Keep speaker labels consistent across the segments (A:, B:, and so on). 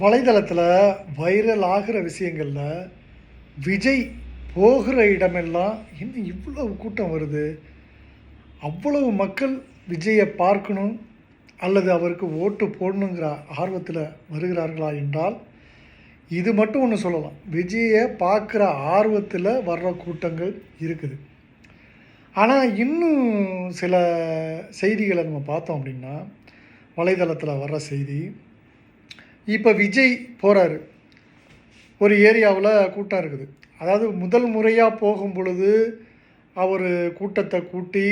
A: வலைதளத்தில் வைரல் ஆகிற விஷயங்களில் விஜய் போகிற இடமெல்லாம் இன்னும் இவ்வளவு கூட்டம் வருது, அவ்வளவு மக்கள் விஜயை பார்க்கணும் அல்லது அவருக்கு ஓட்டு போடணுங்கிற ஆர்வத்தில் வருகிறார்களா என்றால் இது மட்டும் ஒன்று சொல்லலாம். விஜயை பார்க்குற ஆர்வத்தில் வர்ற கூட்டங்கள் இருக்குது. ஆனால் இன்னும் சில செய்திகளை நம்ம பார்த்தோம் அப்படின்னா, வலைதளத்தில் வர்ற செய்தி, இப்போ விஜய் போகிறாரு, ஒரு ஏரியாவில் கூட்டம் இருக்குது. அதாவது முதல் முறையாக போகும் பொழுது அவர் கூட்டத்தை கூட்டி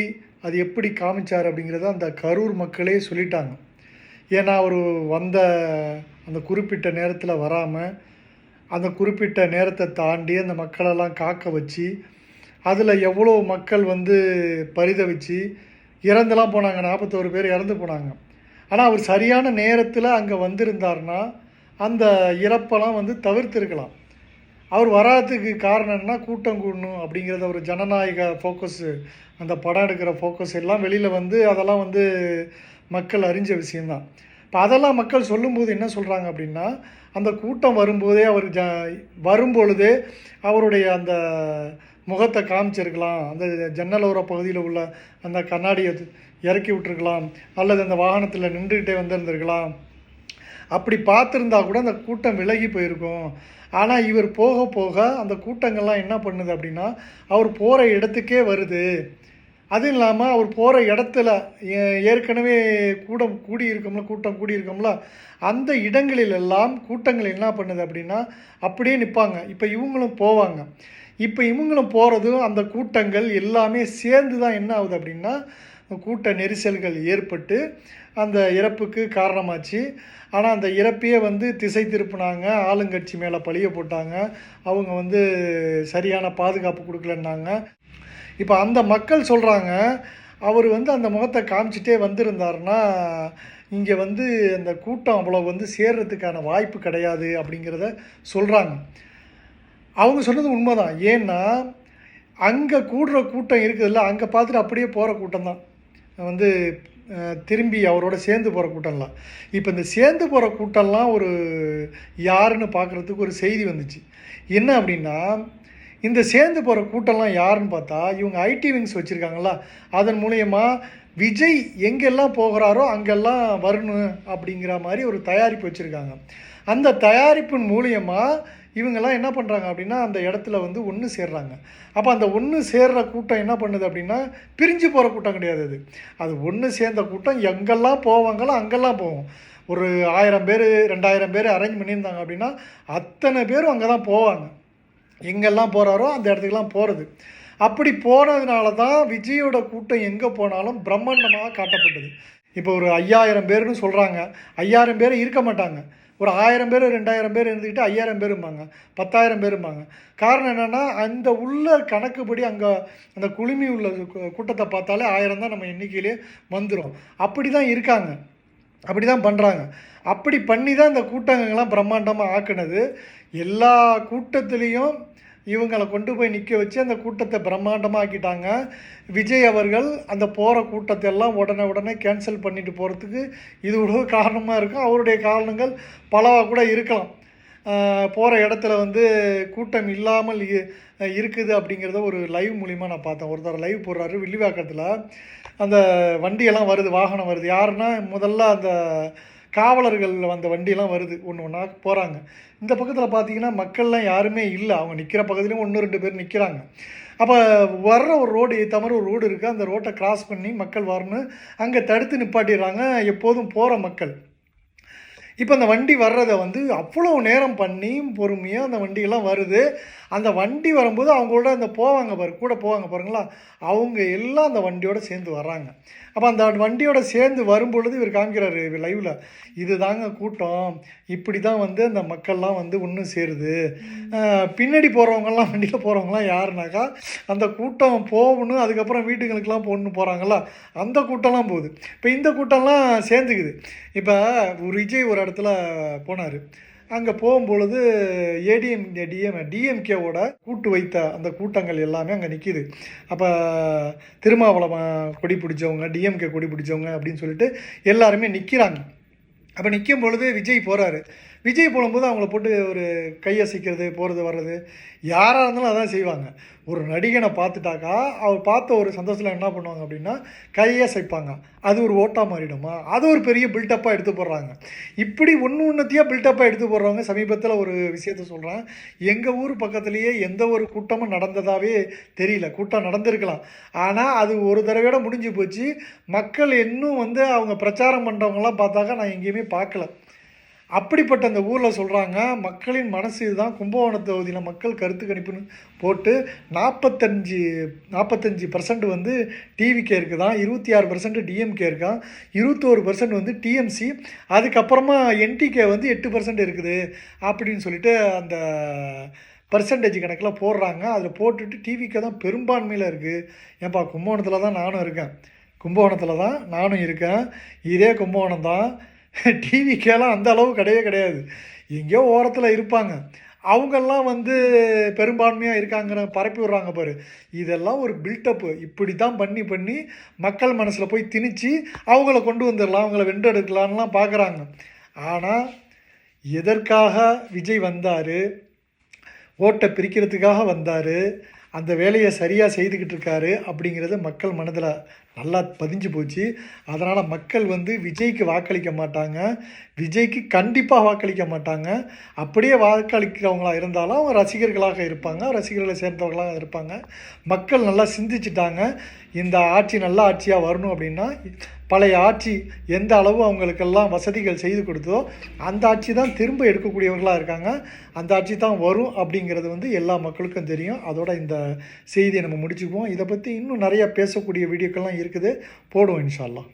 A: அது எப்படி காமிச்சார் அப்படிங்கிறத அந்த கரூர் மக்களே சொல்லிட்டாங்க. ஏன்னா அவர் வந்த அந்த குறிப்பிட்ட நேரத்தில் வராமல் அந்த குறிப்பிட்ட நேரத்தை தாண்டி அந்த மக்களெல்லாம் காக்க வச்சு அதில் எவ்வளோ மக்கள் பரிதவிச்சு இறந்துலாம் போனாங்க. 41 பேர் இறந்து போனாங்க. ஆனால் அவர் சரியான நேரத்தில் அங்கே வந்திருந்தார்னா அந்த இறப்பெல்லாம் தவிர்த்திருக்கலாம். அவர் வராதுக்கு காரணம்னா கூட்டம் கூடணும் அப்படிங்கிறத ஒரு ஜனநாயக ஃபோக்கஸு, அந்த படம் எடுக்கிற ஃபோக்கஸ் எல்லாம் வெளியில் அதெல்லாம் மக்கள் அறிஞ்ச விஷயந்தான். இப்போ அதெல்லாம் மக்கள் சொல்லும்போது என்ன சொல்கிறாங்க அப்படின்னா, அந்த கூட்டம் வரும்போதே அவர் வரும்பொழுதே அவருடைய அந்த முகத்தை காமிச்சிருக்கலாம், அந்த ஜன்னலோர பகுதியில் உள்ள அந்த கண்ணாடியை இறக்கி விட்டுருக்கலாம், அல்லது அந்த வாகனத்தில் நின்றுக்கிட்டே வந்திருந்திருக்கலாம். அப்படி பார்த்துருந்தா கூட அந்த கூட்டம் விலகி போயிருக்கும். ஆனால் இவர் போக போக அந்த கூட்டங்கள்லாம் என்ன பண்ணுது அப்படின்னா, அவர் போகிற இடத்துக்கே வருது. அதுவும் இல்லாமல் அவர் போகிற இடத்துல ஏற்கனவே கூட்டம் கூடியிருக்கோம்ல, அந்த இடங்களிலெல்லாம் கூட்டங்கள் என்ன பண்ணுது அப்படின்னா அப்படியே நிற்பாங்க. இப்போ இவங்களும் போவாங்க. இப்போ இவங்களும் போகிறதும் அந்த கூட்டங்கள் எல்லாமே சேர்ந்து தான் என்ன ஆகுது அப்படின்னா, கூட்ட நெரிசல்கள் ஏற்பட்டு அந்த இறப்புக்கு காரணமாச்சு. ஆனால் அந்த இறப்பையே திசை திருப்பினாங்க, ஆளுங்கட்சி மேலே பழிய போட்டாங்க, அவங்க சரியான பாதுகாப்பு கொடுக்கலன்னாங்க. இப்போ அந்த மக்கள் சொல்கிறாங்க, அவர் அந்த முகத்தை காமிச்சிட்டே வந்திருந்தாருன்னா இங்கே அந்த கூட்டம் அவ்வளோ சேர்றதுக்கான வாய்ப்பு கிடையாது அப்படிங்கிறத சொல்கிறாங்க. அவங்க சொன்னது உண்மைதான். ஏன்னா அங்கே கூடுற கூட்டம் இருக்குதுல்ல, அங்கே பார்த்துட்டு அப்படியே போகிற கூட்டம் தான் திரும்பி அவரோட சேர்ந்து போகிற கூட்டம்லாம். இப்போ இந்த சேர்ந்து போகிற கூட்டம்லாம் ஒரு யாருன்னு பார்க்குறதுக்கு ஒரு செய்தி வந்துச்சு. என்ன அப்படின்னா, இந்த சேர்ந்து போகிற கூட்டம்லாம் யாருன்னு பார்த்தா, இவங்க ஐடி விங்ஸ் வச்சுருக்காங்களா, அதன் மூலயமா விஜய் எங்கெல்லாம் போகிறாரோ அங்கெல்லாம் வரணும் அப்படிங்கிற மாதிரி ஒரு தயாரிப்பு வச்சுருக்காங்க. அந்த தயாரிப்பின் மூலியமாக இவங்கெல்லாம் என்ன பண்ணுறாங்க அப்படின்னா, அந்த இடத்துல ஒன்று சேர்றாங்க. அப்போ அந்த ஒன்று சேர்கிற கூட்டம் என்ன பண்ணுது அப்படின்னா, பிரிஞ்சு போகிற கூட்டம் கிடையாது. அது ஒன்று சேர்ந்த கூட்டம் எங்கெல்லாம் போவாங்களோ அங்கெல்லாம் போகும். ஒரு 1000 பேர் 2000 பேர் அரேஞ்ச் பண்ணியிருந்தாங்க அப்படின்னா அத்தனை பேரும் அங்கே தான் போவாங்க. எங்கெல்லாம் போகிறாரோ அந்த இடத்துக்கெல்லாம் போகிறது. அப்படி போனதுனால தான் விஜயோட கூட்டம் எங்கே போனாலும் பிரம்மாண்டமாக காட்டப்பட்டது. இப்போ ஒரு 5000 பேர்னு சொல்கிறாங்க. 5000 பேர் இருக்க மாட்டாங்க. ஒரு 1000 பேர் 2000 பேர் இருந்துக்கிட்டு 5000 பேரும்பாங்க, 10,000 பேரும்பாங்க. காரணம் என்னென்னா, அந்த உள்ள கணக்குப்படி அங்கே அந்த குழுமி உள்ள கூட்டத்தை பார்த்தாலே 1000 தான் நம்ம எண்ணிக்கையிலே வந்துடும். அப்படி தான் இருக்காங்க, அப்படி தான் பண்ணுறாங்க. அப்படி பண்ணி தான் இந்த கூட்டங்கள்லாம் பிரம்மாண்டமாக ஆக்குனது. எல்லா கூட்டத்துலேயும் இவங்களை கொண்டு போய் நிற்க வச்சு அந்த கூட்டத்தை பிரம்மாண்டமாக ஆக்கிட்டாங்க. விஜய் அவர்கள் அந்த போகிற கூட்டத்தை எல்லாம் உடனே கேன்சல் பண்ணிட்டு போகிறதுக்கு இது ஒரு காரணமாக இருக்கும். அவருடைய காரணங்கள் பலவாக கூட இருக்கலாம். போகிற இடத்துல கூட்டம் இல்லாமல் இருக்குது அப்படிங்கிறத ஒரு லைவ் மூலிமா நான் பார்த்தேன். ஒருத்தர் லைவ் போடுறாரு, வில்லிவாக்கத்தில் அந்த வண்டியெல்லாம் வருது, வாகனம் வருது. யாருன்னா முதல்ல அந்த காவலர்கள் வந்த வண்டியெல்லாம் வருது, ஒன்று ஒன்றா போகிறாங்க. இந்த பக்கத்தில் பார்த்தீங்கன்னா மக்கள்லாம் யாருமே இல்லை. அவங்க நிற்கிற பக்கத்துலேயும் 1-2 பேர் நிற்கிறாங்க. அப்போ வர்ற ஒரு ரோடு தவிர ஒரு ரோடு இருக்குது, அந்த ரோட்டை கிராஸ் பண்ணி மக்கள் வரணும், அங்கே தடுத்து நிப்பாட்டிடுறாங்க எப்போதும் போகிற மக்கள். இப்போ அந்த வண்டி வர்றதை அவ்வளோ நேரம் பண்ணி பொறுமையாக அந்த வண்டியெல்லாம் வருது. அந்த வண்டி வரும்போது அவங்களோட அந்த கூட போவாங்க பாருங்களா, அவங்க எல்லாம் அந்த வண்டியோடு சேர்ந்து வர்றாங்க. அப்போ அந்த வண்டியோட சேர்ந்து வரும்பொழுது இவர் காமிக்கிறாரு லைவில், இது தாங்க கூட்டம், இப்படி தான் அந்த மக்கள்லாம் ஒன்று சேருது. பின்னாடி போகிறவங்கலாம், வண்டியில் போகிறவங்களாம் யாருனாக்கா அந்த கூட்டம் போகணும், அதுக்கப்புறம் வீட்டுங்களுக்கெல்லாம் போகிறாங்களா, அந்த கூட்டம்லாம் போகுது. இப்போ இந்த கூட்டம்லாம் சேர்ந்துக்குது. இப்போ விஜய் ஒரு இடத்துல போனார். அங்கே போகும்பொழுது டிஎம்கேவோட கூட்டு வைத்த அந்த கூட்டங்கள் எல்லாமே அங்கே நிற்கிது. அப்போ திருமாவளவன் கொடி பிடிச்சவங்க, டிஎம்கே கொடி பிடிச்சவங்க அப்படின்னு சொல்லிட்டு எல்லாருமே நிற்கிறாங்க. அப்போ நிற்கும் பொழுது விஜய் போகிறாரு. விஜய் போடும்போது அவங்கள போட்டு ஒரு கையசைக்கிறது, போகிறது வர்றது, யாராக இருந்தாலும் அதான் செய்வாங்க. ஒரு நடிகனை பார்த்துட்டாக்கா, அவர் பார்த்த ஒரு சந்தோஷத்தில் என்ன பண்ணுவாங்க அப்படின்னா, கையசைப்பாங்க. அது ஒரு ஓட்டா மாறிடுமா? அது ஒரு பெரிய பில்டப்பாக எடுத்து போடுறாங்க. இப்படி ஒன்னத்தையா பில்டப்பாக எடுத்து போடுறவங்க சமீபத்தில் ஒரு விஷயத்த சொல்கிறேன். எங்கள் ஊர் பக்கத்துலேயே எந்த ஒரு கூட்டமும் நடந்ததாகவே தெரியல. கூட்டம் நடந்திருக்கலாம். ஆனால் அது ஒரு தடவையோட முடிஞ்சு போச்சு. மக்கள் இன்னும் வந்து அவங்க பிரச்சாரம் பண்ணுறவங்களாம் பார்த்தாக்கா நான் எங்கேயுமே பார்க்கல. அப்படிப்பட்ட அந்த ஊரில் சொல்கிறாங்க, மக்களின் மனசு இதுதான். கும்பகோணம் தொகுதியில் மக்கள் கருத்து கணிப்புன்னு போட்டு 45% வந்து டிவிகே இருக்குதான், 26% டிஎம்கே இருக்கான், 21% வந்து டிஎம்சி, அதுக்கப்புறமா என்டிகே வந்து 8% இருக்குது அப்படின்னு சொல்லிட்டு அந்த பர்சன்டேஜ் கணக்கில் போடுறாங்க. அதில் போட்டுட்டு டிவிக்கே தான் பெரும்பான்மையில் இருக்குது. ஏன்பா கும்பகோணத்தில் தான் நானும் இருக்கேன், கும்பகோணத்தில் தான் நானும் இருக்கேன், இதே கும்பகோணம் தான். டிவிக்கெல்லாம் அந்த அளவு கிடையவே கிடையாது. எங்கேயோ ஓரத்தில் இருப்பாங்க. அவங்கெல்லாம் வந்து பெரும்பான்மையாக இருக்காங்கிற பரப்பி விட்றாங்க பாரு. இதெல்லாம் ஒரு பில்டப்பு. இப்படி தான் பண்ணி பண்ணி மக்கள் மனசில் போய் திணிச்சு அவங்கள கொண்டு வந்துடலாம், அவங்கள வென்றெடுக்கலான்லாம் பார்க்குறாங்க. ஆனால் எதற்காக விஜய் வந்தார்? ஓட்டை பிரிக்கிறதுக்காக வந்தார். அந்த வேலையை சரியாக செய்துக்கிட்டு இருக்காரு அப்படிங்கிறது மக்கள் மனதில் நல்லா பதிஞ்சு போச்சு. அதனால் மக்கள் வந்து விஜய்க்கு வாக்களிக்க மாட்டாங்க, விஜய்க்கு கண்டிப்பாக வாக்களிக்க மாட்டாங்க. அப்படியே வாக்களிக்கிறவங்களா இருந்தாலும் அவங்க ரசிகர்களாக இருப்பாங்க, ரசிகர்களை சேர்ந்தவர்களாக இருப்பாங்க. மக்கள் நல்லா சிந்திச்சிட்டாங்க. இந்த ஆட்சி நல்ல ஆட்சியாக வரணும் அப்படின்னா பழைய ஆட்சி எந்த அளவு அவங்களுக்கெல்லாம் வசதிகள் செய்து கொடுத்ததோ அந்த ஆட்சி தான் திரும்ப எடுக்கக்கூடியவர்களாக இருக்காங்க. அந்த ஆட்சி தான் வரும் அப்படிங்கிறது வந்து எல்லா மக்களுக்கும் தெரியும். அதோட இந்த செய்தியை நம்ம முடிச்சுக்குவோம். இதை பற்றி இன்னும் நிறையா பேசக்கூடிய வீடியோக்கள்லாம் இருக்குது, போடுவோம் இன்ஷா அல்லாஹ்.